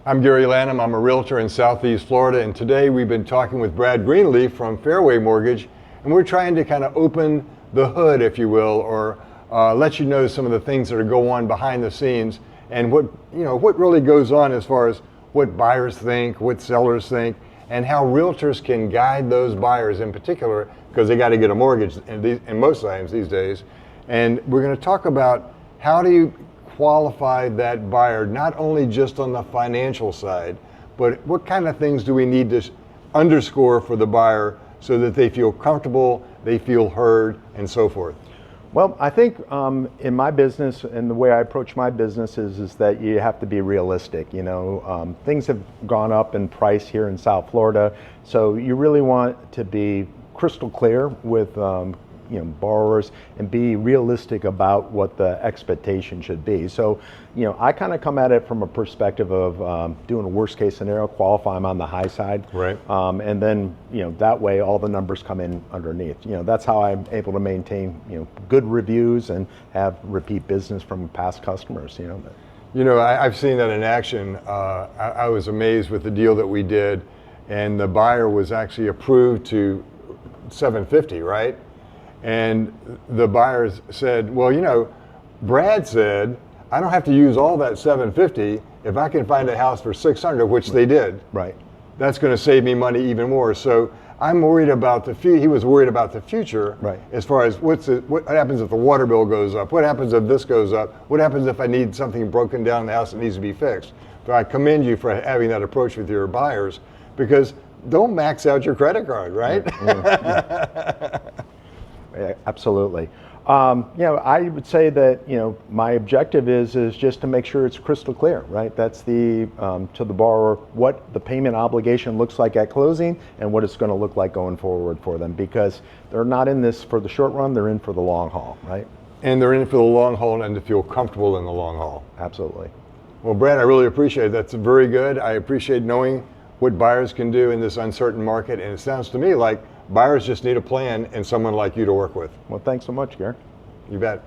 I'm Gary Lanham. I'm a realtor in Southeast Florida, and today we've been talking with Brad Greenleaf from Fairway Mortgage, and we're trying to kind of open the hood, if you will, or let you know some of the things that are going on behind the scenes and what really goes on as far as what buyers think, what sellers think, and how realtors can guide those buyers in particular, because they got to get a mortgage in most times these days. And we're going to talk about how do you qualify that buyer, not only just on the financial side, but what kind of things do we need to underscore for the buyer so that they feel comfortable, they feel heard, and so forth. Well, I think in my business and the way I approach my business is that you have to be realistic. Things have gone up in price here in South Florida, so you really want to be crystal clear with borrowers and be realistic about what the expectation should be. So, I kind of come at it from a perspective of doing a worst case scenario, qualify them on the high side. Right. And then, that way all the numbers come in underneath. That's how I'm able to maintain, good reviews and have repeat business from past customers, I've seen that in action. I was amazed with the deal that we did, and the buyer was actually approved to $750, right? And the buyers said, well, Brad said, I don't have to use all that $750 if I can find a house for $600, which they did. Right. That's going to save me money even more. So I'm worried about the future. He was worried about the future, right, as far as what happens if the water bill goes up? What happens if this goes up? What happens if I need something broken down in the house that needs to be fixed? So I commend you for having that approach with your buyers, because don't max out your credit card, right? Yeah, absolutely. I would say that my objective is just to make sure it's crystal clear, right? That's to the borrower what the payment obligation looks like at closing and what it's going to look like going forward for them, because they're not in this for the short run; they're in for the long haul, right? And they're in for the long haul and to feel comfortable in the long haul. Absolutely. Well, Brad, I really appreciate it. That's very good. I appreciate knowing what buyers can do in this uncertain market, and it sounds to me like buyers just need a plan and someone like you to work with. Well, thanks so much, Gary. You bet.